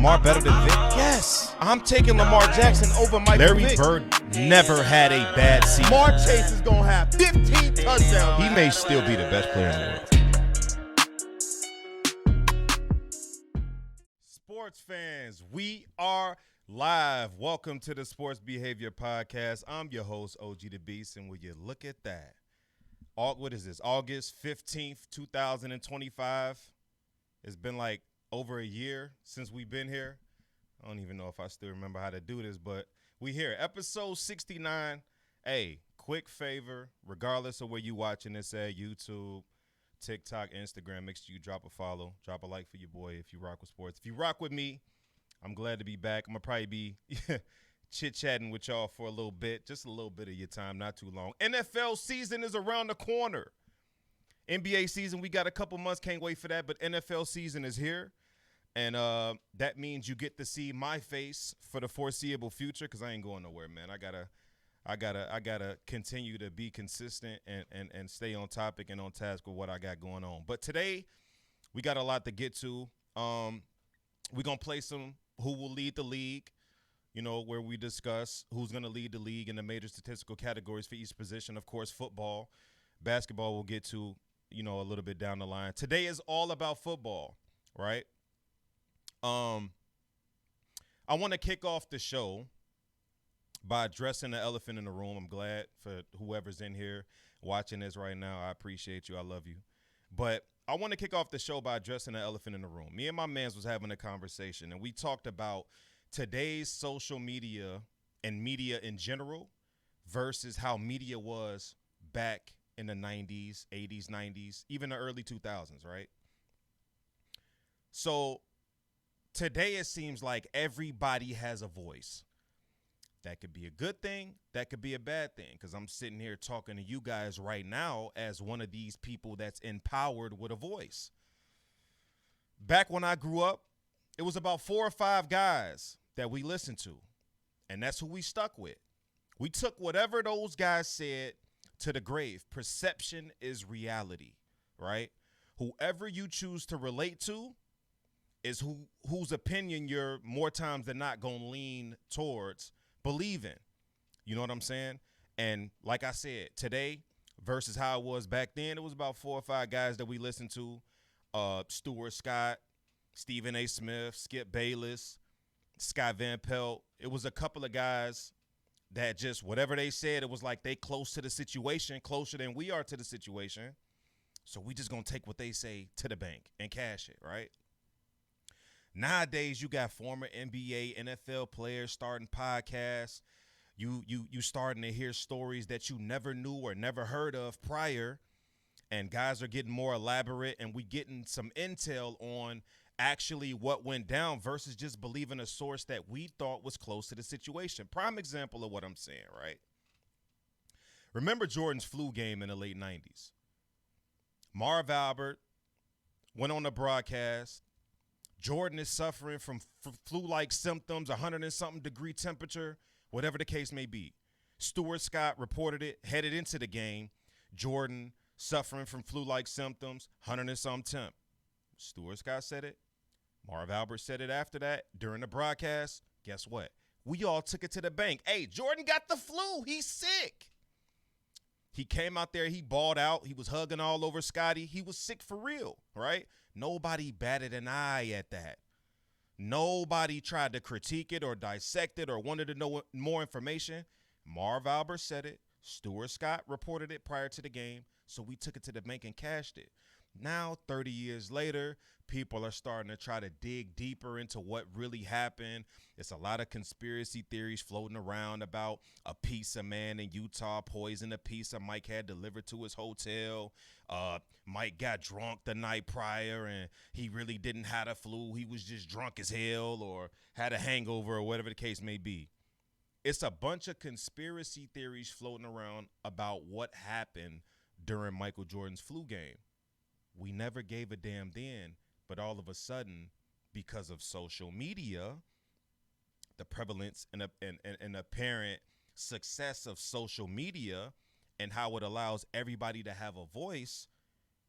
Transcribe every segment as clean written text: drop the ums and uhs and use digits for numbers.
Lamar better than Vic? Yes. I'm taking Lamar Jackson over Michael Larry Vick. Bird never had a bad season. Lamar Chase is going to have 15 touchdowns. He may still be the best player in the world. Sports fans, we are live. Welcome to the Sports Behavior Podcast. I'm your host, OG the Beast, and will you look at that? What is this, August 15th, 2025? It's been like over a year since we've been here. I don't even know if I still remember how to do this, but we here. Episode 69. Hey, quick favor, regardless of where you watching this at, YouTube, TikTok, Instagram, make sure you drop a follow, drop a like for your boy if you rock with sports. If you rock with me, I'm glad to be back. I'm going to probably be chit-chatting with y'all for a little bit, just a little bit of your time, not too long. NFL season is around the corner. NBA season, we got a couple months, can't wait for that, but NFL season is here. And that means you get to see my face for the foreseeable future because I ain't going nowhere, man. I gotta continue to be consistent and stay on topic and on task with what I got going on. But today, we got a lot to get to. We're going to play some Who Will Lead the League, you know, where we discuss who's going to lead the league in the major statistical categories for each position. Of course, football, basketball we'll get to, you know, a little bit down the line. Today is all about football, right? I want to kick off the show by addressing the elephant in the room. I'm glad for whoever's in here watching this right now. I appreciate you. I love you. But I want to kick off the show by addressing the elephant in the room. Me and my mans was having a conversation, and we talked about today's social media and media in general versus how media was back in the 90s, 80s, 90s, even the early 2000s, right? So today it seems like everybody has a voice. That could be a good thing. That could be a bad thing because I'm sitting here talking to you guys right now as one of these people that's empowered with a voice. Back when I grew up, it was about 4 or 5 guys that we listened to, and that's who we stuck with. We took whatever those guys said to the grave. Perception is reality, right? Whoever you choose to relate to is whose opinion you're more times than not going to lean towards believing. You know what I'm saying? And like I said, today versus how it was back then, it was about 4 or 5 guys that we listened to. Stuart Scott, Stephen A. Smith, Skip Bayless, Scott Van Pelt. It was a couple of guys that just whatever they said, it was like they close to the situation, closer than we are to the situation. So we just going to take what they say to the bank and cash it, right? Nowadays, you got former NBA, NFL players starting podcasts. You starting to hear stories that you never knew or never heard of prior, and guys are getting more elaborate, and we getting some intel on actually what went down versus just believing a source that we thought was close to the situation. Prime example of what I'm saying, right? Remember Jordan's flu game in the late 90s. Marv Albert went on the broadcast. Jordan is suffering from flu-like symptoms, 100 and something degree temperature, whatever the case may be. Stuart Scott reported it, headed into the game. Jordan suffering from flu-like symptoms, 100 and something temp. Stuart Scott said it. Marv Albert said it after that during the broadcast. Guess what? We all took it to the bank. Hey, Jordan got the flu. He's sick. He came out there. He balled out. He was hugging all over Scotty. He was sick for real, right? Nobody batted an eye at that. Nobody tried to critique it or dissect it or wanted to know more information. Marv Albert said it. Stuart Scott reported it prior to the game, so we took it to the bank and cashed it. Now, 30 years later, people are starting to try to dig deeper into what really happened. It's a lot of conspiracy theories floating around about a pizza man in Utah poisoned a pizza Mike had delivered to his hotel. Mike got drunk the night prior and he really didn't have the flu. He was just drunk as hell or had a hangover or whatever the case may be. It's a bunch of conspiracy theories floating around about what happened during Michael Jordan's flu game. We never gave a damn then, but all of a sudden, because of social media, the prevalence and apparent success of social media and how it allows everybody to have a voice,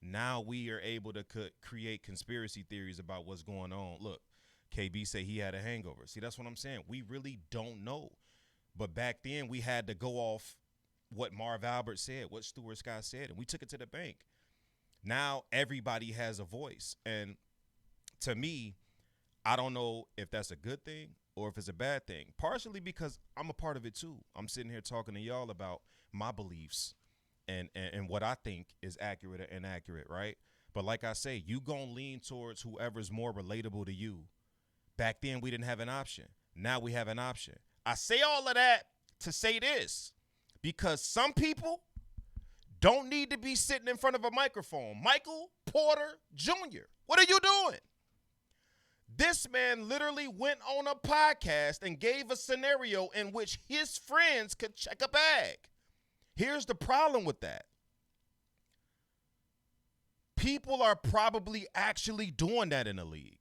now we are able to create conspiracy theories about what's going on. Look, KB say he had a hangover. See, that's what I'm saying. We really don't know. But back then, we had to go off what Marv Albert said, what Stuart Scott said, and we took it to the bank. Now everybody has a voice. And to me, I don't know if that's a good thing or if it's a bad thing, partially because I'm a part of it too. I'm sitting here talking to y'all about my beliefs and what I think is accurate or inaccurate, right? But like I say, you gonna lean towards whoever's more relatable to you. Back then, we didn't have an option. Now we have an option. I say all of that to say this, because some people don't need to be sitting in front of a microphone. Michael Porter Jr., what are you doing? This man literally went on a podcast and gave a scenario in which his friends could check a bag. Here's the problem with that. People are probably actually doing that in the league.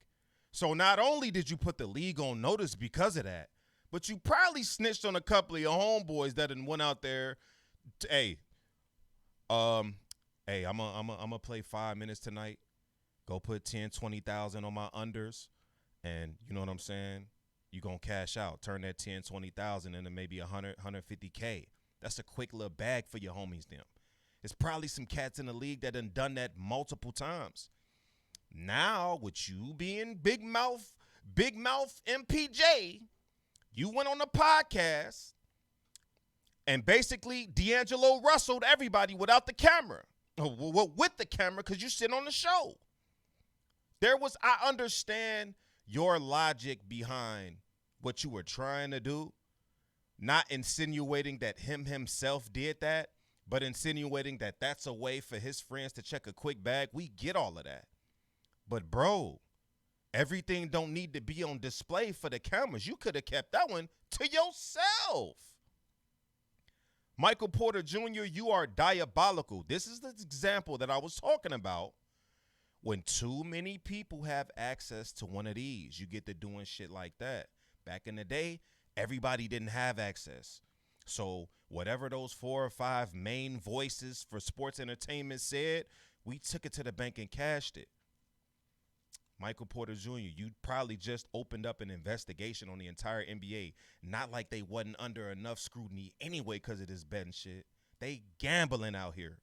So not only did you put the league on notice because of that, but you probably snitched on a couple of your homeboys that went out there. Hey, I'm gonna play 5 minutes tonight. Go put 10, 20,000 on my unders, and you know what I'm saying? You gonna cash out. Turn that 10, 20,000 into maybe 100, 150K. That's a quick little bag for your homies them. There's probably some cats in the league that done that multiple times. Now, with you being big mouth MPJ, you went on a podcast and basically D'Angelo Russelled everybody without the camera. Well, with the camera, because you sit on the show. I understand your logic behind what you were trying to do, not insinuating that himself did that, but insinuating that that's a way for his friends to check a quick bag. We get all of that. But, bro, everything don't need to be on display for the cameras. You could have kept that one to yourself. Michael Porter Jr., you are diabolical. This is the example that I was talking about. When too many people have access to one of these, you get to doing shit like that. Back in the day, everybody didn't have access. So whatever those 4 or 5 main voices for sports entertainment said, we took it to the bank and cashed it. Michael Porter Jr., you probably just opened up an investigation on the entire NBA. Not like they wasn't under enough scrutiny anyway because of this betting shit. They gambling out here.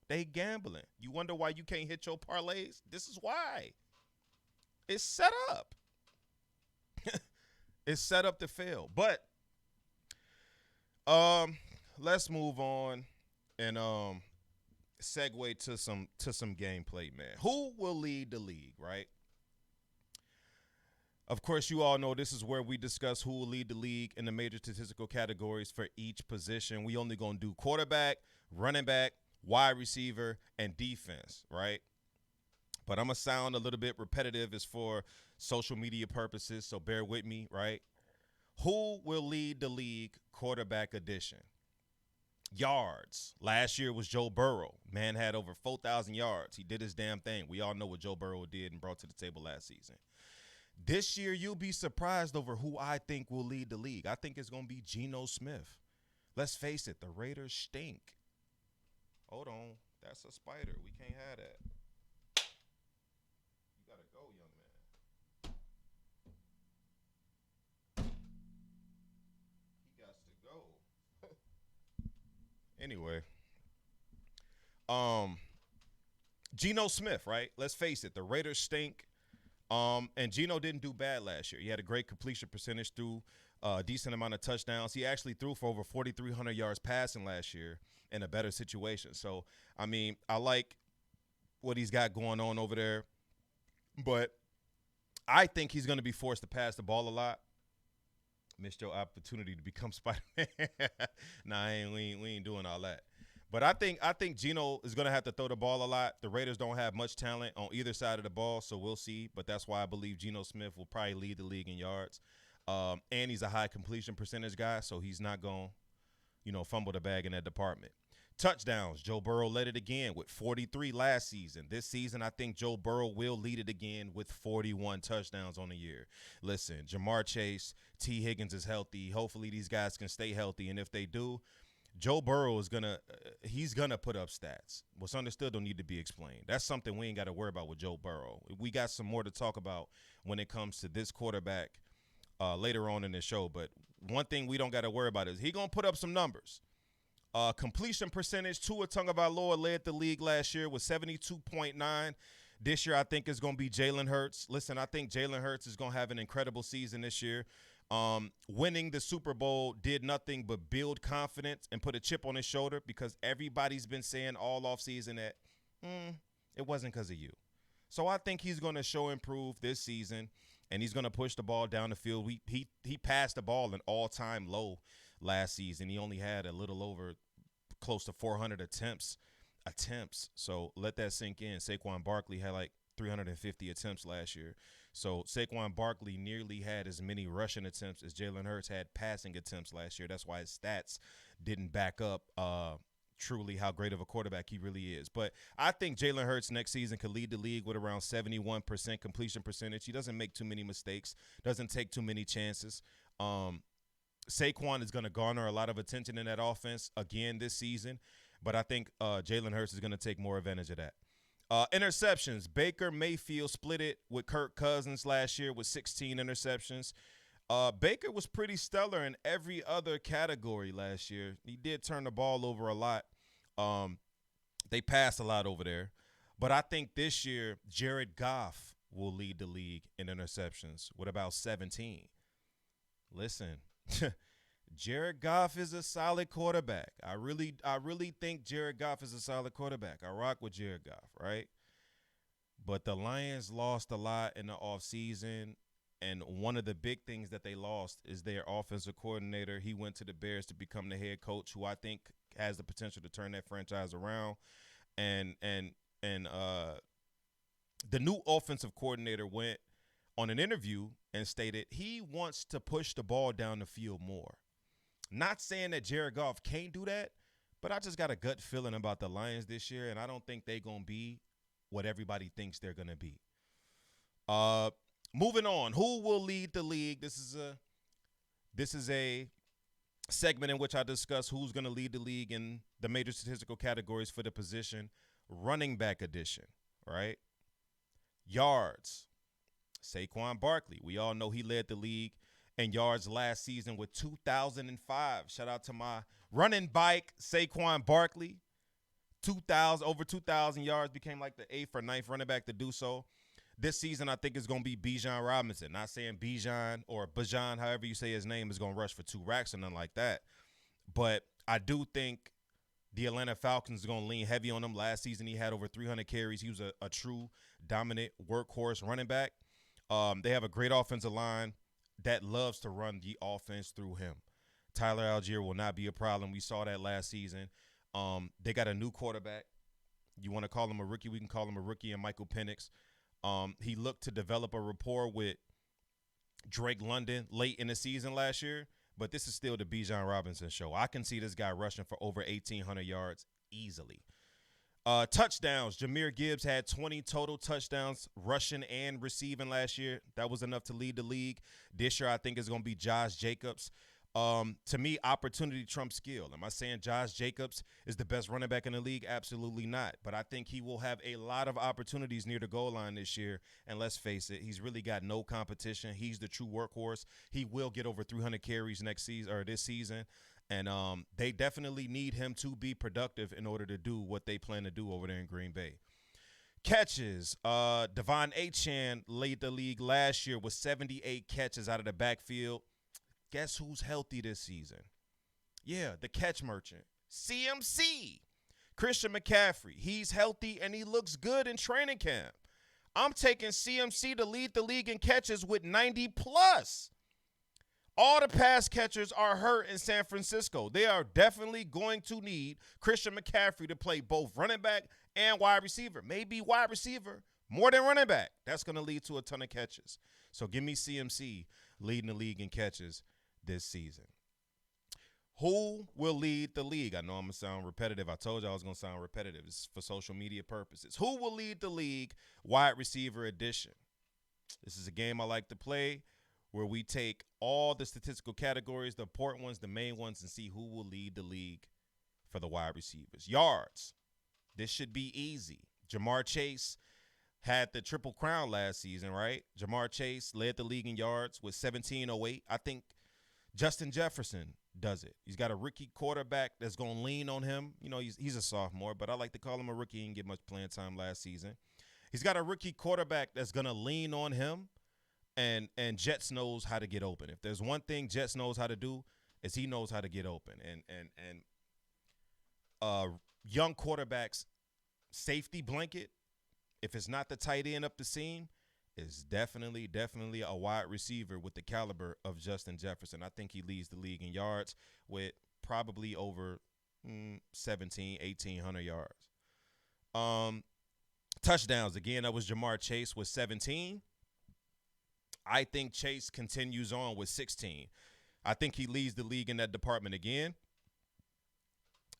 They gambling. You wonder why you can't hit your parlays? This is why. It's set up. It's set up to fail. But let's move on and segue to some gameplay, man. Who will lead the league, right? Of course, you all know this is where we discuss who will lead the league in the major statistical categories for each position. We only going to do quarterback, running back, wide receiver, and defense, right? But I'm going to sound a little bit repetitive as for social media purposes, so bear with me, right? Who will lead the league quarterback edition? Yards. Last year was Joe Burrow. Man had over 4,000 yards. He did his damn thing. We all know what Joe Burrow did and brought to the table last season. This year, you'll be surprised over who I think will lead the league. I think it's going to be Geno Smith. Let's face it, the Raiders stink. Hold on. That's a spider. We can't have that. You got to go, young man. He got to go. Anyway. Geno Smith, right? Let's face it, the Raiders stink. And Geno didn't do bad last year. He had a great completion percentage, threw a decent amount of touchdowns. He actually threw for over 4,300 yards passing last year in a better situation. So, I mean, I like what he's got going on over there. But I think he's going to be forced to pass the ball a lot. Missed your opportunity to become Spider-Man. Nah, we ain't doing all that. But I think Geno is going to have to throw the ball a lot. The Raiders don't have much talent on either side of the ball, so we'll see. But that's why I believe Geno Smith will probably lead the league in yards. And he's a high completion percentage guy, so he's not going to, fumble the bag in that department. Touchdowns. Joe Burrow led it again with 43 last season. This season, I think Joe Burrow will lead it again with 41 touchdowns on the year. Listen, Jamar Chase, T. Higgins is healthy. Hopefully these guys can stay healthy, and if they do, Joe Burrow is he's gonna put up stats. What's understood don't need to be explained. That's something we ain't got to worry about with Joe Burrow. We got some more to talk about when it comes to this quarterback later on in the show. But one thing we don't got to worry about is he gonna put up some numbers. Completion percentage, Tua Tagovailoa led the league last year with 72.9. This year, I think it's going to be Jalen Hurts. Listen, I think Jalen Hurts is going to have an incredible season this year. Winning the Super Bowl did nothing but build confidence and put a chip on his shoulder because everybody's been saying all offseason that it wasn't because of you. So I think he's going to show improve this season, and he's going to push the ball down the field. He passed the ball an all-time low last season. He only had a little over close to 400 attempts. So let that sink in. Saquon Barkley had like 350 attempts last year. So Saquon Barkley nearly had as many rushing attempts as Jalen Hurts had passing attempts last year. That's why his stats didn't back up truly how great of a quarterback he really is. But I think Jalen Hurts next season could lead the league with around 71% completion percentage. He doesn't make too many mistakes, doesn't take too many chances. Saquon is going to garner a lot of attention in that offense again this season. But I think Jalen Hurts is going to take more advantage of that. Interceptions. Baker Mayfield split it with Kirk Cousins last year with 16 interceptions. Baker was pretty stellar in every other category last year. He did turn the ball over a lot. They passed a lot over there. But I think this year, Jared Goff will lead the league in interceptions with about 17. Listen. Jared Goff is a solid quarterback. I really think Jared Goff is a solid quarterback. I rock with Jared Goff, right? But the Lions lost a lot in the offseason, and one of the big things that they lost is their offensive coordinator. He went to the Bears to become the head coach, who I think has the potential to turn that franchise around. And the new offensive coordinator went on an interview and stated he wants to push the ball down the field more. Not saying that Jared Goff can't do that, but I just got a gut feeling about the Lions this year, and I don't think they're going to be what everybody thinks they're going to be. Moving on, who will lead the league? This is a segment in which I discuss who's going to lead the league in the major statistical categories for the position. Running back edition, right? Yards. Saquon Barkley. We all know he led the league in yards last season with 2,005. Shout out to my running bike, Saquon Barkley. Over 2,000 yards, became like the 8th or 9th running back to do so. This season, I think it's going to be Bijan Robinson. Not saying Bijan or Bijan, however you say his name, is going to rush for 2 racks or nothing like that. But I do think the Atlanta Falcons are going to lean heavy on him. Last season, he had over 300 carries. He was a true dominant workhorse running back. They have a great offensive line that loves to run the offense through him. Tyler Algier will not be a problem. We saw that last season. They got a new quarterback. You want to call him a rookie? We can call him a rookie, and Michael Penix. He looked to develop a rapport with Drake London late in the season last year, but this is still the Bijan Robinson show. I can see this guy rushing for over 1,800 yards easily. Touchdowns. Jahmyr Gibbs had 20 total touchdowns rushing and receiving last year. That was enough to lead the league. This year, I think it's going to be Josh Jacobs. To me, opportunity trumps skill. Am I saying Josh Jacobs is the best running back in the league? Absolutely not. But I think he will have a lot of opportunities near the goal line this year. And let's face it, he's really got no competition. He's the true workhorse. He will get over 300 carries next season or this season. And they definitely need him to be productive in order to do what they plan to do over there in Green Bay. Catches. Devon Achane led the league last year with 78 catches out of the backfield. Guess who's healthy this season? Yeah, the catch merchant. CMC. Christian McCaffrey. He's healthy and he looks good in training camp. I'm taking CMC to lead the league in catches with 90 plus. All the pass catchers are hurt in San Francisco. They are definitely going to need Christian McCaffrey to play both running back and wide receiver. Maybe wide receiver more than running back. That's going to lead to a ton of catches. So give me CMC leading the league in catches this season. Who will lead the league? I know I'm going to sound repetitive. I told you I was going to sound repetitive. It's for social media purposes. Who will lead the league wide receiver edition? This is a game I like to play where we take all the statistical categories, the important ones, the main ones, and see who will lead the league for the wide receivers. Yards. This should be easy. Jamar Chase had the triple crown last season, right? Jamar Chase led the league in yards with 1708. I think Justin Jefferson does it. He's got a rookie quarterback that's going to lean on him. You know, he's a sophomore, but I like to call him a rookie. He didn't get much playing time last season. He's got a rookie quarterback that's going to lean on him, and Jets knows how to get open. If there's one thing Jets knows how to do, is he knows how to get open. And young quarterbacks safety blanket, if it's not the tight end up the seam, is definitely a wide receiver with the caliber of Justin Jefferson. I think he leads the league in yards with probably over 1,800 yards. Touchdowns, again, that was Jamar Chase with 17. I think Chase continues on with 16. I think he leads the league in that department again.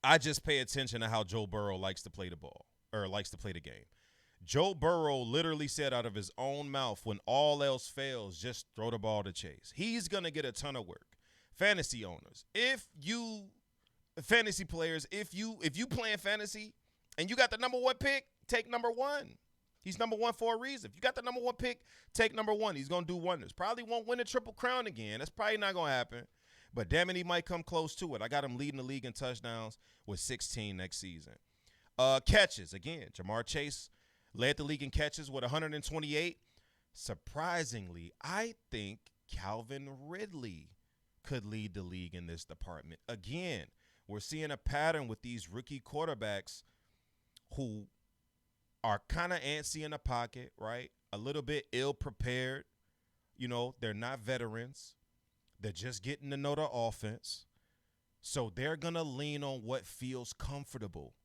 I just pay attention to how Joe Burrow likes to play the ball, or likes to play the game. Joe Burrow literally said out of his own mouth, when all else fails, just throw the ball to Chase. He's going to get a ton of work. Fantasy owners, fantasy players, if you playing fantasy and you got the number 1 pick, take number 1. He's number 1 for a reason. If you got the number 1 pick, take number 1. He's going to do wonders. Probably won't win a triple crown again. That's probably not going to happen. But damn it, he might come close to it. I got him leading the league in touchdowns with 16 next season. Catches, again, Jamar Chase led the league in catches with 128. Surprisingly, I think Calvin Ridley could lead the league in this department. Again, we're seeing a pattern with these rookie quarterbacks who are kind of antsy in the pocket, right? A little bit ill-prepared. You know, they're not veterans. They're just getting to know the offense. So they're going to lean on what feels comfortable.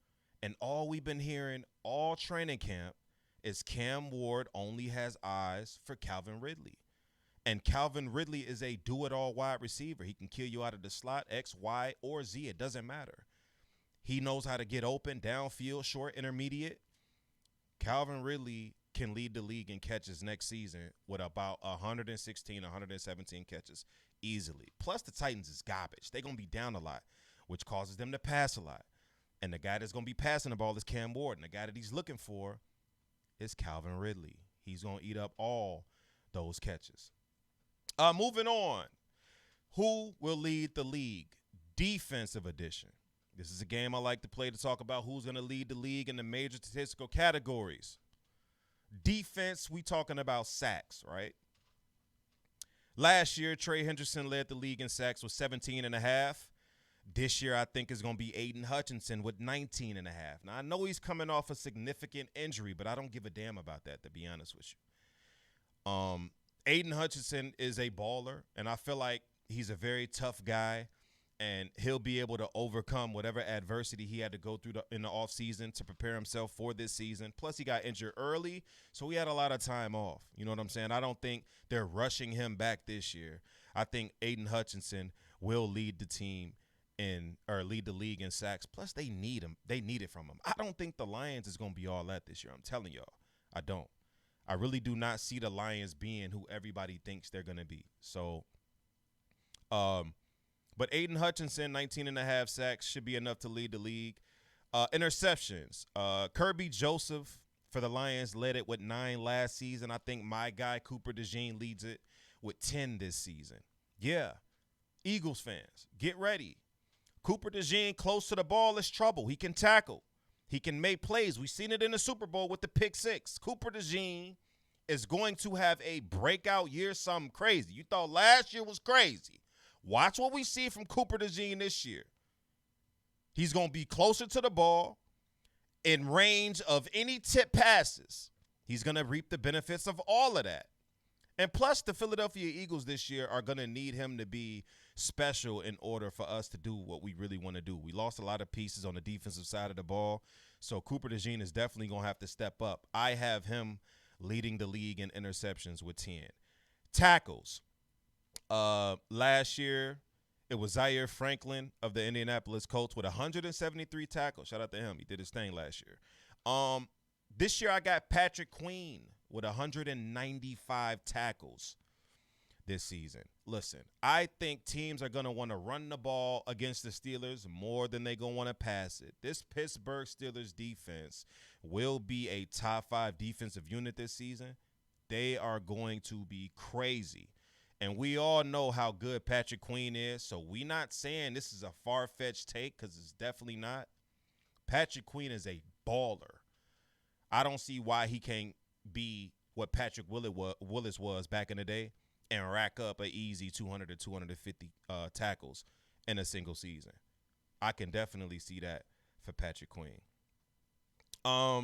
And all we've been hearing all training camp is Cam Ward only has eyes for Calvin Ridley. And Calvin Ridley is a do-it-all wide receiver. He can kill you out of the slot, X, Y, or Z. It doesn't matter. He knows how to get open, downfield, short, intermediate. Calvin Ridley can lead the league in catches next season with about 116, 117 catches easily. Plus, the Titans is garbage. They're going to be down a lot, which causes them to pass a lot. And the guy that's going to be passing the ball is Cam Ward. And the guy that he's looking for is Calvin Ridley. He's going to eat up all those catches. Moving on. Who will lead the league? Defensive edition. This is a game I like to play to talk about who's going to lead the league in the major statistical categories. Defense, we talking about sacks, right? Last year, Trey Hendrickson led the league in sacks with 17.5. This year, I think, is going to be Aiden Hutchinson with 19.5. Now, I know he's coming off a significant injury, but I don't give a damn about that, to be honest with you. Aiden Hutchinson is a baller, and I feel like he's a very tough guy, and he'll be able to overcome whatever adversity he had to go through in the offseason to prepare himself for this season. Plus, he got injured early, so he had a lot of time off. You know what I'm saying? I don't think they're rushing him back this year. I think Aiden Hutchinson will lead the team lead the league in sacks. Plus, they need him. They need it from him. I don't think the Lions is going to be all that this year. I'm telling y'all. I don't. I really do not see the Lions being who everybody thinks they're going to be. So, but Aiden Hutchinson, 19.5 sacks, should be enough to lead the league. Interceptions. Kirby Joseph for the Lions led it with 9 last season. I think my guy Cooper DeJean leads it with 10 this season. Yeah. Eagles fans, get ready. Cooper DeJean close to the ball is trouble. He can tackle. He can make plays. We've seen it in the Super Bowl with the pick 6. Cooper DeJean is going to have a breakout year, something crazy. You thought last year was crazy. Watch what we see from Cooper DeJean this year. He's going to be closer to the ball, in range of any tip passes. He's going to reap the benefits of all of that. And plus, the Philadelphia Eagles this year are going to need him to be special in order for us to do what we really want to do. We lost a lot of pieces on the defensive side of the ball, so Cooper DeJean is definitely going to have to step up. I have him leading the league in interceptions with 10. Tackles. Last year, it was Zaire Franklin of the Indianapolis Colts with 173 tackles. Shout out to him. He did his thing last year. This year, I got Patrick Queen with 195 tackles. this season. Listen, I think teams are going to want to run the ball against the Steelers more than they're going to want to pass it. This Pittsburgh Steelers defense will be a top 5 defensive unit this season. They are going to be crazy. And we all know how good Patrick Queen is, so we're not saying this is a far-fetched take because it's definitely not. Patrick Queen is a baller. I don't see why he can't be what Patrick Willis was back in the day and rack up an easy 200 to 250 tackles in a single season. I can definitely see that for Patrick Queen. Yeah,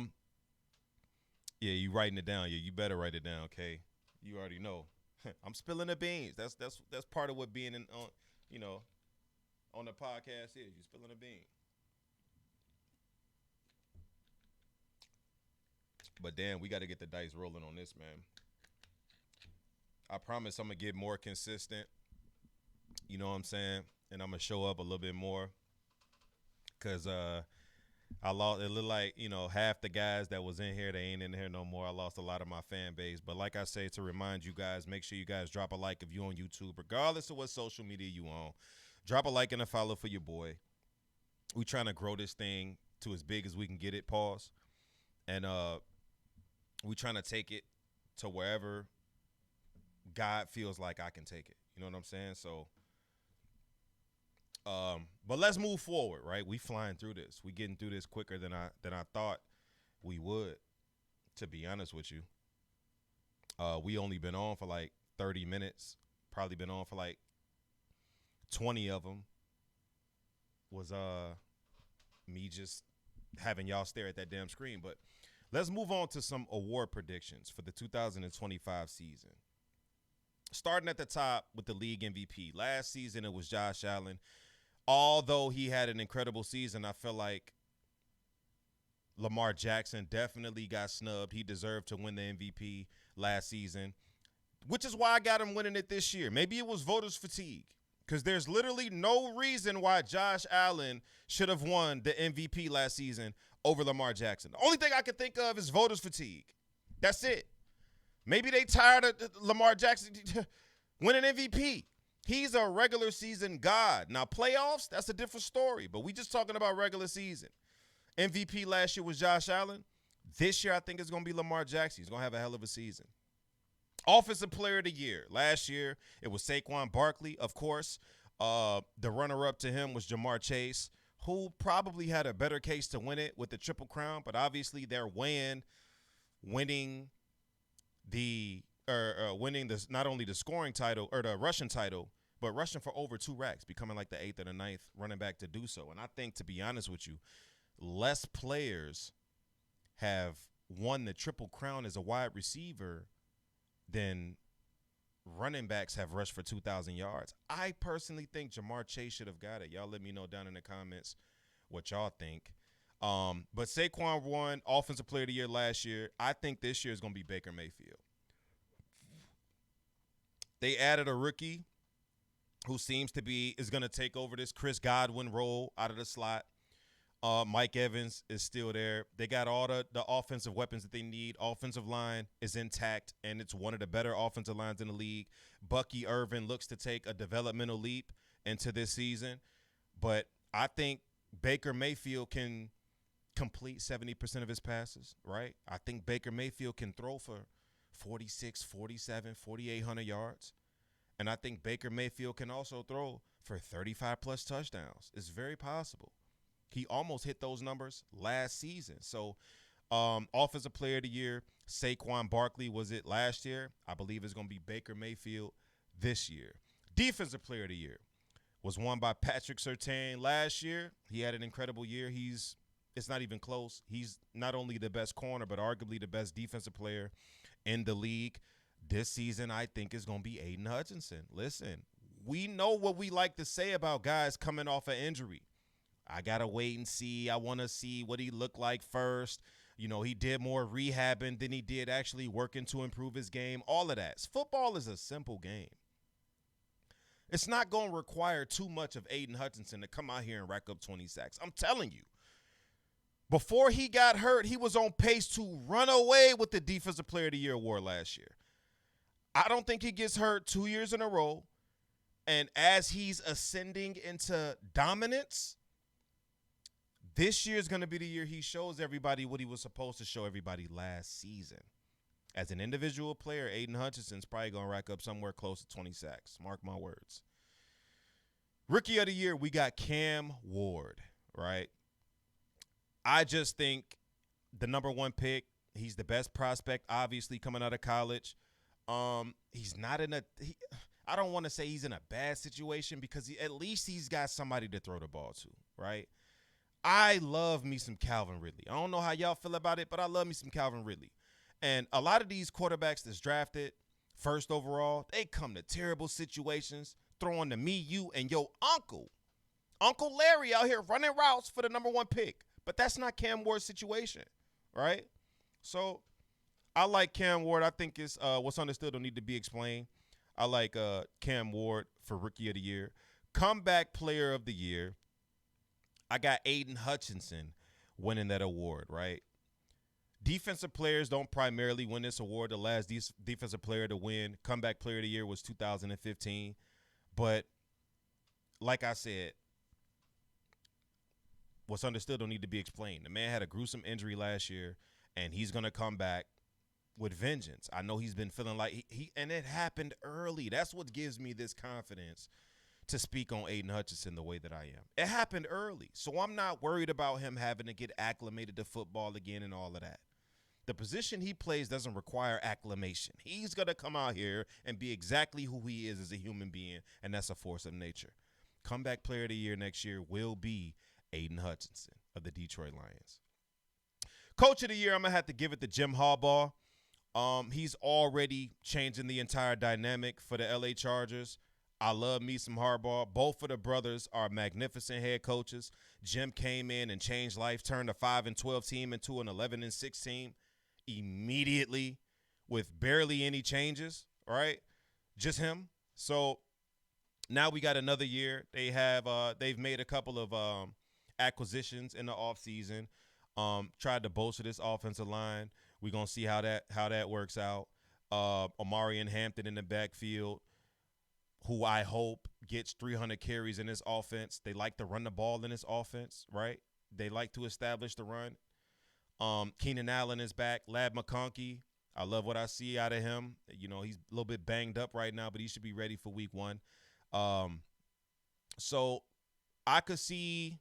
you writing it down. Yeah, you better write it down, okay? You already know. I'm spilling the beans. That's part of what being on the podcast is. You're spilling the beans. But damn, we got to get the dice rolling on this, man. I promise I'm gonna get more consistent. You know what I'm saying? And I'm gonna show up a little bit more. Cause I lost. It looked like half the guys that was in here, they ain't in here no more. I lost a lot of my fan base. But like I say, to remind you guys, make sure you guys drop a like if you on YouTube, regardless of what social media you on. Drop a like and a follow for your boy. We trying to grow this thing to as big as we can get it. Pause. And we trying to take it to wherever God feels like I can take it. You know what I'm saying? So. But let's move forward, right? We flying through this. We getting through this quicker than I thought we would, to be honest with you. We only been on for like 30 minutes. Probably been on for like 20 of them. Was me just having y'all stare at that damn screen. But let's move on to some award predictions for the 2025 season. Starting at the top with the league MVP. Last season it was Josh Allen. Although he had an incredible season, I feel like Lamar Jackson definitely got snubbed. He deserved to win the MVP last season, which is why I got him winning it this year. Maybe it was voters' fatigue, because there's literally no reason why Josh Allen should have won the MVP last season over Lamar Jackson. The only thing I can think of is voters' fatigue. That's it. Maybe they tired of Lamar Jackson winning MVP. He's a regular season god. Now, playoffs, that's a different story, but we just talking about regular season. MVP last year was Josh Allen. This year, I think it's going to be Lamar Jackson. He's going to have a hell of a season. Offensive Player of the Year. Last year, it was Saquon Barkley, of course. The runner-up to him was Jamar Chase, who probably had a better case to win it with the Triple Crown, but obviously they're winning not only the scoring title or the rushing title, but rushing for over 2 racks, becoming like the 8th or the 9th running back to do so. And I think, to be honest with you, less players have won the Triple Crown as a wide receiver than running backs have rushed for 2,000 yards. I personally think Jamar Chase should have got it. Y'all let me know down in the comments what y'all think. But Saquon won Offensive Player of the Year last year. I think this year is going to be Baker Mayfield. They added a rookie who seems to is going to take over this Chris Godwin role out of the slot. Mike Evans is still there. They got all the offensive weapons that they need. Offensive line is intact, and it's one of the better offensive lines in the league. Bucky Irvin looks to take a developmental leap into this season. But I think Baker Mayfield can complete 70% of his passes, right? I think Baker Mayfield can throw for 46, 47, 4,800 yards. And I think Baker Mayfield can also throw for 35-plus touchdowns. It's very possible. He almost hit those numbers last season. So, Offensive Player of the Year, Saquon Barkley was it last year. I believe it's going to be Baker Mayfield this year. Defensive Player of the Year was won by Patrick Surtain last year. He had an incredible year. It's not even close. He's not only the best corner, but arguably the best defensive player in the league. This season, I think, is going to be Aiden Hutchinson. Listen, we know what we like to say about guys coming off an injury. I got to wait and see. I want to see what he looked like first. You know, he did more rehabbing than he did actually working to improve his game. All of that. Football is a simple game. It's not going to require too much of Aiden Hutchinson to come out here and rack up 20 sacks. I'm telling you. Before he got hurt, he was on pace to run away with the Defensive Player of the Year award last year. I don't think he gets hurt 2 years in a row. And as he's ascending into dominance, this year is going to be the year he shows everybody what he was supposed to show everybody last season. As an individual player, Aiden Hutchinson's probably going to rack up somewhere close to 20 sacks. Mark my words. Rookie of the year, we got Cam Ward, right? I just think the number one pick, he's the best prospect, obviously, coming out of college. He's not in I don't want to say he's in a bad situation because at least he's got somebody to throw the ball to, right? I love me some Calvin Ridley. I don't know how y'all feel about it, but I love me some Calvin Ridley. And a lot of these quarterbacks that's drafted first overall, they come to terrible situations, throwing to me, you, and your uncle. Uncle Larry out here running routes for the number one pick. But that's not Cam Ward's situation, right? So I like Cam Ward. I think it's what's understood don't need to be explained. I like Cam Ward for Rookie of the Year. Comeback Player of the Year, I got Aiden Hutchinson winning that award, right? Defensive players don't primarily win this award. The last defensive player to win Comeback Player of the Year was 2015. But like I said, what's understood don't need to be explained. The man had a gruesome injury last year, and he's going to come back with vengeance. I know he's been feeling like and it happened early. That's what gives me this confidence to speak on Aiden Hutchinson the way that I am. It happened early, so I'm not worried about him having to get acclimated to football again and all of that. The position he plays doesn't require acclimation. He's going to come out here and be exactly who he is as a human being, and that's a force of nature. Comeback Player of the Year next year will be Aiden Hutchinson of the Detroit Lions. Coach of the Year, I'm going to have to give it to Jim Harbaugh. He's already changing the entire dynamic for the LA Chargers. I love me some Harbaugh. Both of the brothers are magnificent head coaches. Jim came in and changed life, turned a 5-12 team into an 11-6 team immediately with barely any changes, right? Just him. So now we got another year. They've made a couple of acquisitions in the offseason. Tried to bolster this offensive line. We're going to see how that works out. Omarion Hampton in the backfield, who I hope gets 300 carries in this offense. They like to run the ball in this offense, right? They like to establish the run. Keenan Allen is back. Lad McConkey, I love what I see out of him. You know, he's a little bit banged up right now, but he should be ready for week 1. So I could see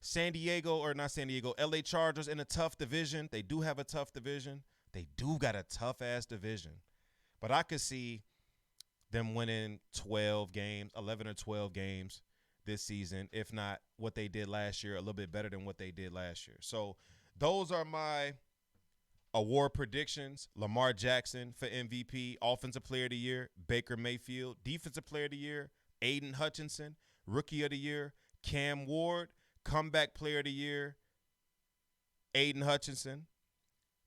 LA Chargers in a tough division. They do have a tough division. They do got a tough-ass division. But I could see them winning 11 or 12 games this season, if not what they did last year, a little bit better than what they did last year. So those are my award predictions. Lamar Jackson for MVP, Offensive Player of the Year, Baker Mayfield, Defensive Player of the Year, Aiden Hutchinson, Rookie of the Year, Cam Ward, Comeback Player of the Year, Aiden Hutchinson,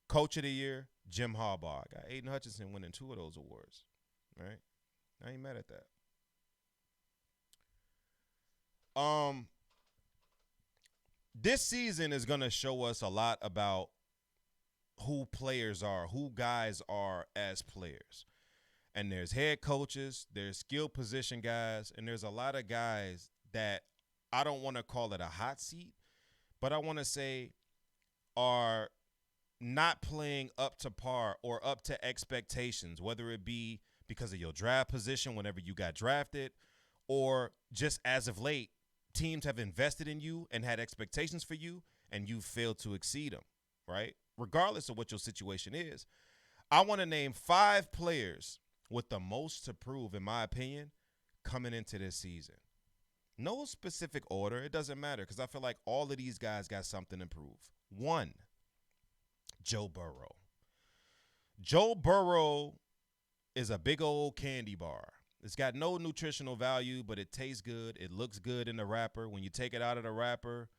Coach of the Year, Jim Harbaugh. I got Aiden Hutchinson winning 2 of those awards, right? I ain't mad at that. This season is going to show us a lot about who players are, who guys are as players. And there's head coaches, there's skill position guys, and there's a lot of guys that I don't want to call it a hot seat, but I want to say are not playing up to par or up to expectations, whether it be because of your draft position whenever you got drafted, or just as of late, teams have invested in you and had expectations for you, and you failed to exceed them, right? Regardless of what your situation is. I want to name 5 players with the most to prove, in my opinion, coming into this season. No specific order. It doesn't matter because I feel like all of these guys got something to prove. 1, Joe Burrow. Joe Burrow is a big old candy bar. It's got no nutritional value, but it tastes good. It looks good in the wrapper. When you take it out of the wrapper,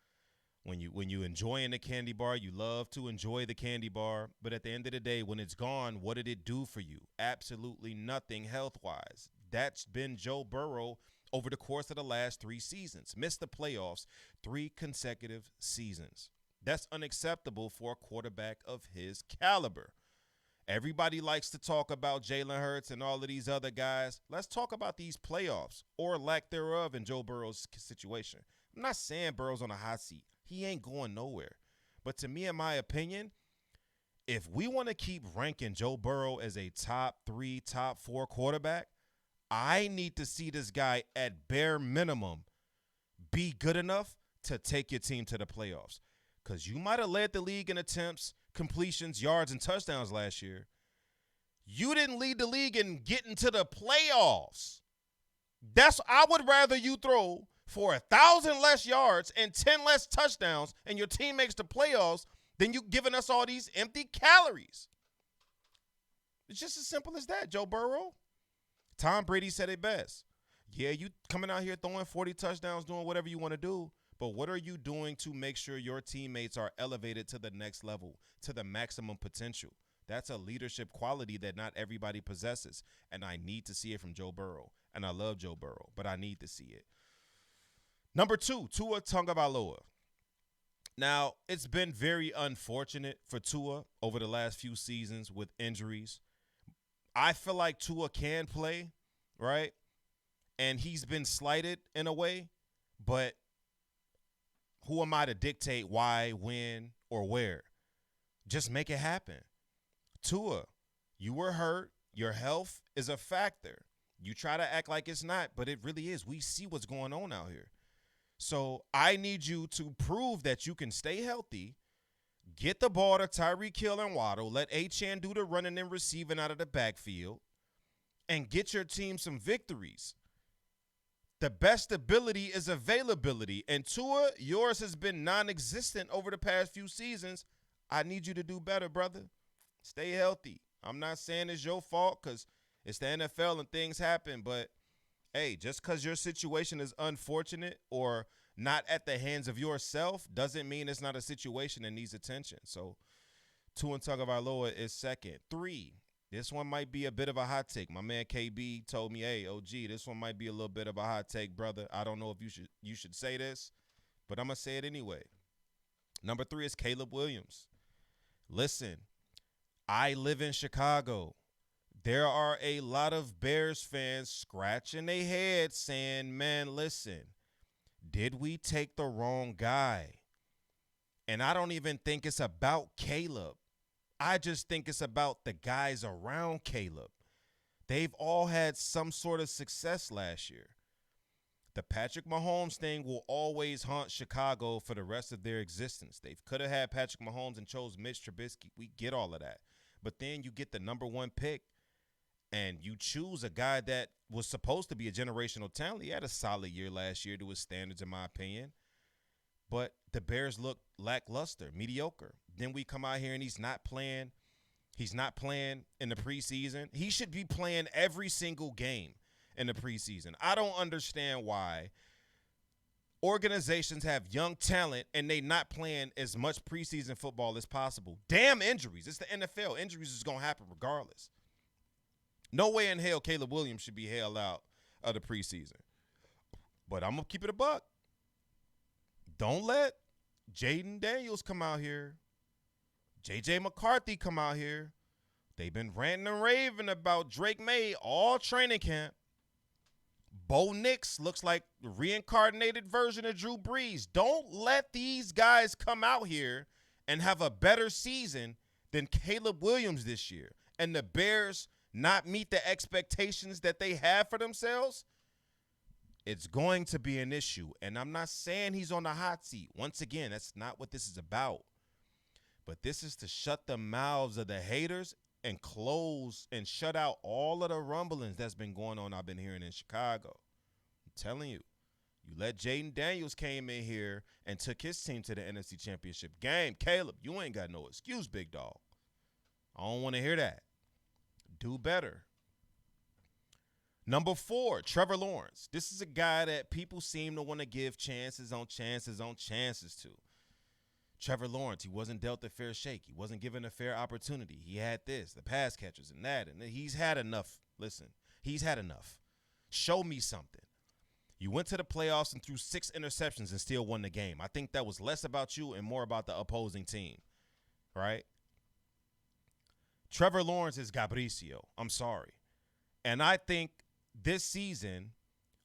when you enjoying the candy bar, you love to enjoy the candy bar. But at the end of the day, when it's gone, what did it do for you? Absolutely nothing health-wise. That's been Joe Burrow over the course of the last 3 seasons. Missed the playoffs 3 consecutive seasons. That's unacceptable for a quarterback of his caliber. Everybody likes to talk about Jalen Hurts and all of these other guys. Let's talk about these playoffs or lack thereof in Joe Burrow's situation. I'm not saying Burrow's on a hot seat. He ain't going nowhere. But to me, in my opinion, if we want to keep ranking Joe Burrow as a top 3, top 4 quarterback, I need to see this guy at bare minimum be good enough to take your team to the playoffs. Because you might have led the league in attempts, completions, yards, and touchdowns last year. You didn't lead the league in getting to the playoffs. I would rather you throw for 1,000 less yards and 10 less touchdowns and your team makes the playoffs than you giving us all these empty calories. It's just as simple as that, Joe Burrow. Tom Brady said it best. Yeah, you coming out here throwing 40 touchdowns, doing whatever you want to do, but what are you doing to make sure your teammates are elevated to the next level, to the maximum potential? That's a leadership quality that not everybody possesses, and I need to see it from Joe Burrow. And I love Joe Burrow, but I need to see it. Number 2, Tua Tagovailoa. Now, it's been very unfortunate for Tua over the last few seasons with injuries. I feel like Tua can play, right? And he's been slighted in a way, but who am I to dictate why, when, or where? Just make it happen. Tua, you were hurt. Your health is a factor. You try to act like it's not, but it really is. We see what's going on out here. So I need you to prove that you can stay healthy, get the ball to Tyreek Hill and Waddle, let Achane do the running and receiving out of the backfield, and get your team some victories. The best ability is availability. And Tua, yours has been non-existent over the past few seasons. I need you to do better, brother. Stay healthy. I'm not saying it's your fault because it's the NFL and things happen, but hey, just because your situation is unfortunate or not at the hands of yourself doesn't mean it's not a situation that needs attention. So Tua Tagovailoa is second. 3, this one might be a bit of a hot take. My man KB told me, hey, OG, this one might be a little bit of a hot take, brother. I don't know if you should say this, but I'm going to say it anyway. Number 3 is Caleb Williams. Listen, I live in Chicago. There are a lot of Bears fans scratching their heads saying, man, listen, did we take the wrong guy? And I don't even think it's about Caleb. I just think it's about the guys around Caleb. They've all had some sort of success last year. The Patrick Mahomes thing will always haunt Chicago for the rest of their existence. They could have had Patrick Mahomes and chose Mitch Trubisky. We get all of that. But then you get the number 1 pick, and you choose a guy that was supposed to be a generational talent. He had a solid year last year to his standards, in my opinion. But the Bears look lackluster, mediocre. Then we come out here and he's not playing. He's not playing in the preseason. He should be playing every single game in the preseason. I don't understand why organizations have young talent and they not playing as much preseason football as possible. Damn injuries. It's the NFL. Injuries is going to happen regardless. No way in hell Caleb Williams should be held out of the preseason. But I'm going to keep it a buck. Don't let Jaden Daniels come out here. J.J. McCarthy come out here. They've been ranting and raving about Drake May all training camp. Bo Nix looks like the reincarnated version of Drew Brees. Don't let these guys come out here and have a better season than Caleb Williams this year. And the Bears not meet the expectations that they have for themselves. It's going to be an issue. And I'm not saying he's on the hot seat. Once again, that's not what this is about. But this is to shut the mouths of the haters and close and shut out all of the rumblings that's been going on I've been hearing in Chicago. I'm telling you, you let Jaden Daniels came in here and took his team to the NFC Championship game. Caleb, you ain't got no excuse, big dog. I don't want to hear that. Do better. Number 4, Trevor Lawrence. This is a guy that people seem to want to give chances on chances on chances to. Trevor Lawrence, he wasn't dealt a fair shake. He wasn't given a fair opportunity. He had this, the pass catchers and that, and he's had enough. Listen, he's had enough. Show me something. You went to the playoffs and threw 6 interceptions and still won the game. I think that was less about you and more about the opposing team, right? Trevor Lawrence is Gabricio. I'm sorry. And I think this season,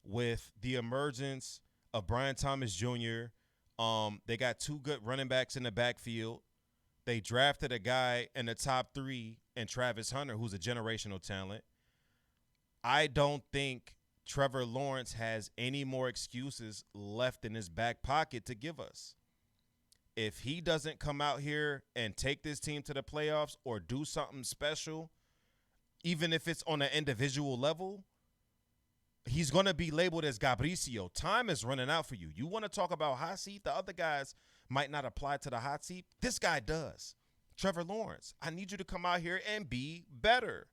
with the emergence of Brian Thomas Jr., they got 2 good running backs in the backfield. They drafted a guy in the top 3 in Travis Hunter, who's a generational talent. I don't think Trevor Lawrence has any more excuses left in his back pocket to give us. If he doesn't come out here and take this team to the playoffs or do something special, even if it's on an individual level, he's going to be labeled as Gabricio. Time is running out for you. You want to talk about hot seat? The other guys might not apply to the hot seat. This guy does. Trevor Lawrence, I need you to come out here and be better.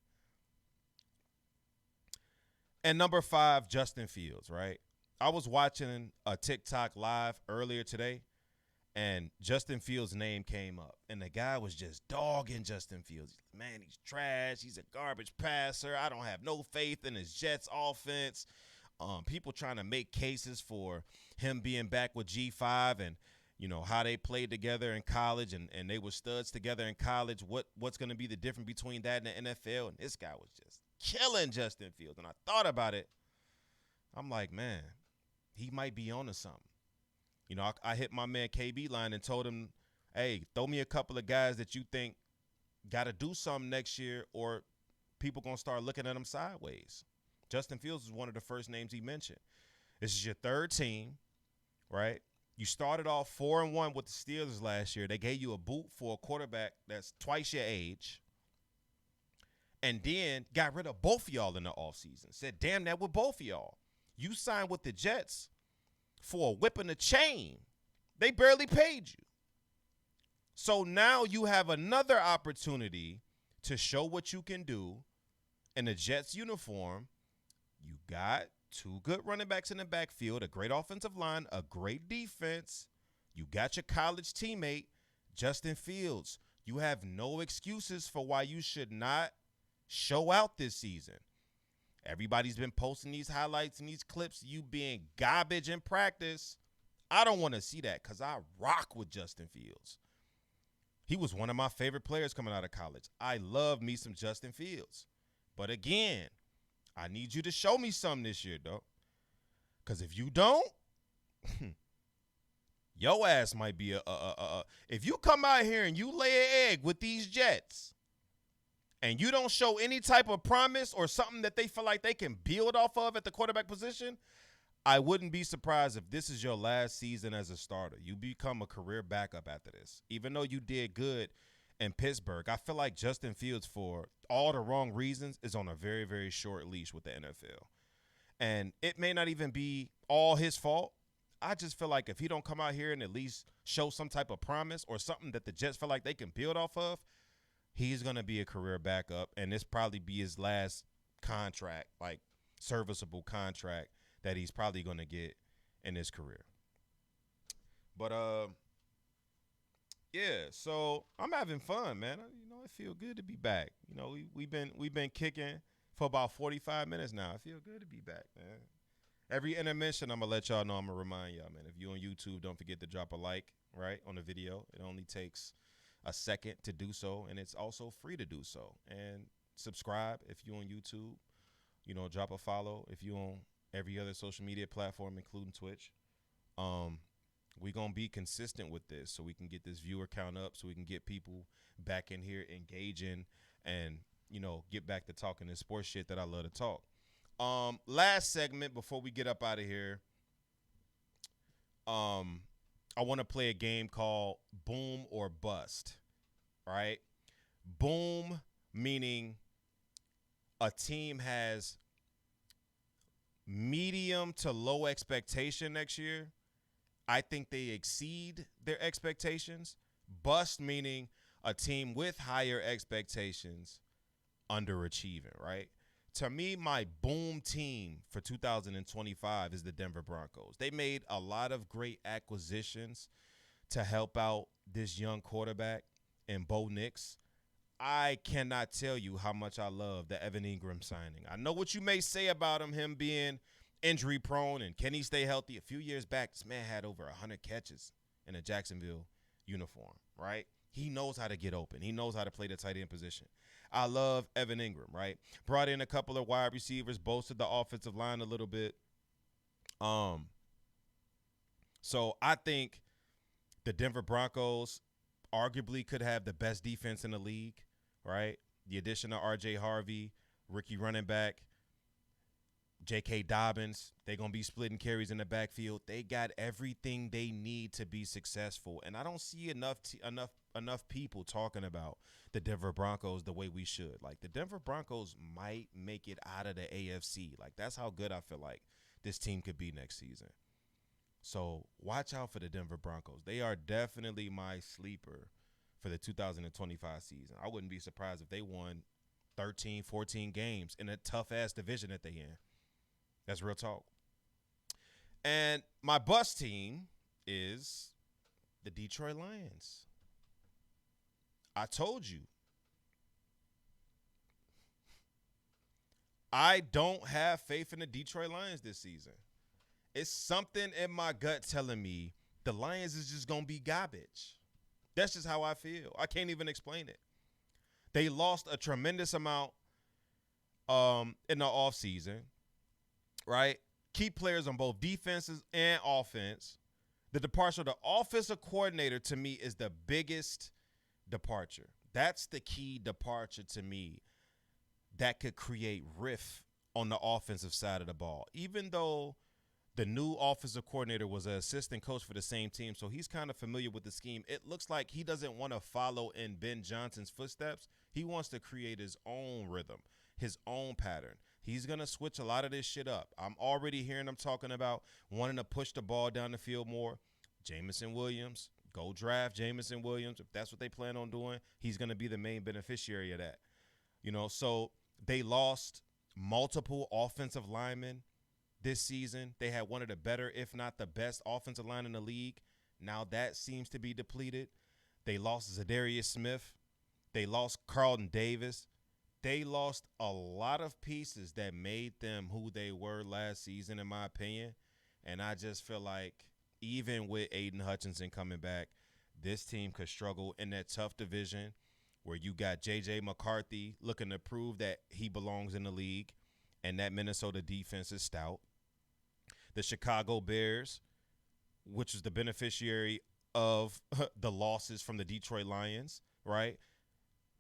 And number 5, Justin Fields, right? I was watching a TikTok live earlier today, and Justin Fields' name came up. And the guy was just dogging Justin Fields. Man, he's trash. He's a garbage passer. I don't have no faith in his Jets offense. People trying to make cases for him being back with G5 and, you know, how they played together in college and they were studs together in college. What's going to be the difference between that and the NFL? And this guy was just killing Justin Fields. And I thought about it. I'm like, man, he might be on to something. You know, I hit my man KB line and told him, hey, throw me a couple of guys that you think got to do something next year or people going to start looking at him sideways. Justin Fields is one of the first names he mentioned. This is your 3rd team, right? You started off 4-1 with the Steelers last year. They gave you a boot for a quarterback that's twice your age. And then got rid of both of y'all in the offseason. Said, damn that with both of y'all. You signed with the Jets for a whip and a chain. They barely paid you. So now you have another opportunity to show what you can do in a Jets uniform. You got 2 good running backs in the backfield, a great offensive line, a great defense. You got your college teammate, Justin Fields. You have no excuses for why you should not show out this season. Everybody's been posting these highlights and these clips, you being garbage in practice. I don't want to see that because I rock with Justin Fields. He was one of my favorite players coming out of college. I love me some Justin Fields. But again, I need you to show me something this year, though. Because if you don't, your ass might be if you come out here and you lay an egg with these Jets and you don't show any type of promise or something that they feel like they can build off of at the quarterback position, I wouldn't be surprised if this is your last season as a starter. You become a career backup after this. Even though you did good in Pittsburgh, I feel like Justin Fields, for all the wrong reasons, is on a very, very short leash with the NFL. And it may not even be all his fault. I just feel like if he don't come out here and at least show some type of promise or something that the Jets feel like they can build off of, he's going to be a career backup, and this probably be his last contract, like serviceable contract that he's probably going to get in his career. But, yeah, so I'm having fun, man. You know, it feel good to be back. You know, we've been kicking for about 45 minutes now. I feel good to be back, man. Every intermission, I'm going to let y'all know, I'm going to remind y'all, man. If you're on YouTube, don't forget to drop a like, right, on the video. It only takes a second to do so, and it's also free to do so. And subscribe if you're on YouTube. You know, drop a follow if you're on every other social media platform, including Twitch. We're going to be consistent with this so we can get this viewer count up, so we can get people back in here engaging and, you know, get back to talking this sports shit that I love to talk. Last segment before we get up out of here, I want to play a game called Boom or Bust, right? Boom meaning a team has medium to low expectation next year. I think they exceed their expectations. Bust meaning a team with higher expectations underachieving, right? To me, my boom team for 2025 is the Denver Broncos. They made a lot of great acquisitions to help out this young quarterback in Bo Nix. I cannot tell you how much I love the Evan Ingram signing. I know what you may say about him being injury prone and can he stay healthy. A few years back, this man had over 100 catches in a Jacksonville uniform, right? He knows how to get open. He knows how to play the tight end position. I love Evan Ingram, right? Brought in a couple of wide receivers, bolstered the offensive line a little bit. So I think the Denver Broncos arguably could have the best defense in the league, right? The addition of R.J. Harvey, rookie running back, J.K. Dobbins, they're going to be splitting carries in the backfield. They got everything they need to be successful. And I don't see enough people talking about the Denver Broncos the way we should. Like, the Denver Broncos might make it out of the AFC. Like, that's how good I feel like this team could be next season. So watch out for the Denver Broncos. They are definitely my sleeper for the 2025 season. I wouldn't be surprised if they won 13, 14 games in a tough-ass division that they in. That's real talk. And my bus team is the Detroit Lions. I told you. I don't have faith in the Detroit Lions this season. It's something in my gut telling me the Lions is just going to be garbage. That's just how I feel. I can't even explain it. They lost a tremendous amount in the offseason, right? Key players on both defenses and offense. The departure of the offensive coordinator, to me, is the biggest departure. That's the key departure to me that could create rift on the offensive side of the ball. Even though the new offensive coordinator was an assistant coach for the same team, so he's kind of familiar with the scheme. It looks like he doesn't want to follow in Ben Johnson's footsteps. He wants to create his own rhythm, his own pattern. He's going to switch a lot of this shit up. I'm already hearing him talking about wanting to push the ball down the field more. Jamison Williams, go draft Jamison Williams. If that's what they plan on doing, he's going to be the main beneficiary of that. You know, so they lost multiple offensive linemen this season. They had one of the better, if not the best, offensive line in the league. Now that seems to be depleted. They lost Zadarius Smith. They lost Carlton Davis. They lost a lot of pieces that made them who they were last season, in my opinion. And I just feel like even with Aiden Hutchinson coming back, this team could struggle in that tough division where you got J.J. McCarthy looking to prove that he belongs in the league, and that Minnesota defense is stout. The Chicago Bears, which is the beneficiary of the losses from the Detroit Lions, right?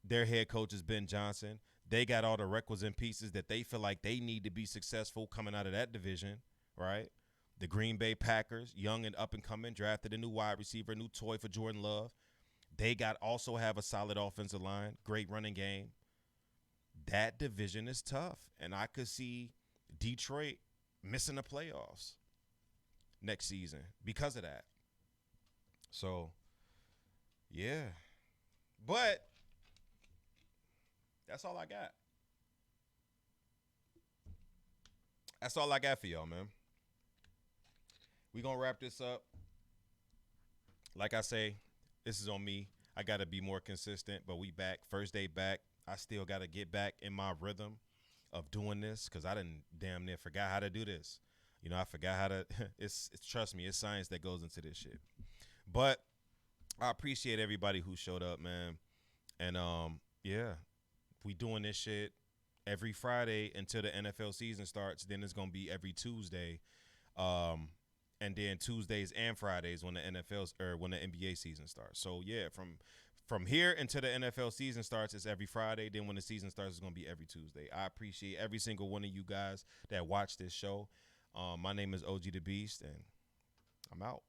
Their head coach is Ben Johnson. They got all the requisite pieces that they feel like they need to be successful coming out of that division, right? The Green Bay Packers, young and up and coming, drafted a new wide receiver, a new toy for Jordan Love. They also have a solid offensive line, great running game. That division is tough, and I could see Detroit missing the playoffs next season because of that. So, yeah. But that's all I got. That's all I got for y'all, man. We going to wrap this up. Like I say, this is on me. I got to be more consistent, but we back. First day back. I still got to get back in my rhythm of doing this because I done damn near forgot how to do this. You know, I forgot how to it's trust me, it's science that goes into this shit. But I appreciate everybody who showed up, man. And yeah, we doing this shit every Friday until the NFL season starts. Then it's gonna be every Tuesday. And then Tuesdays and Fridays when the NBA season starts. So yeah, from here until the NFL season starts, it's every Friday. Then when the season starts, it's going to be every Tuesday. I appreciate every single one of you guys that watch this show. My name is OG the Beast, and I'm out.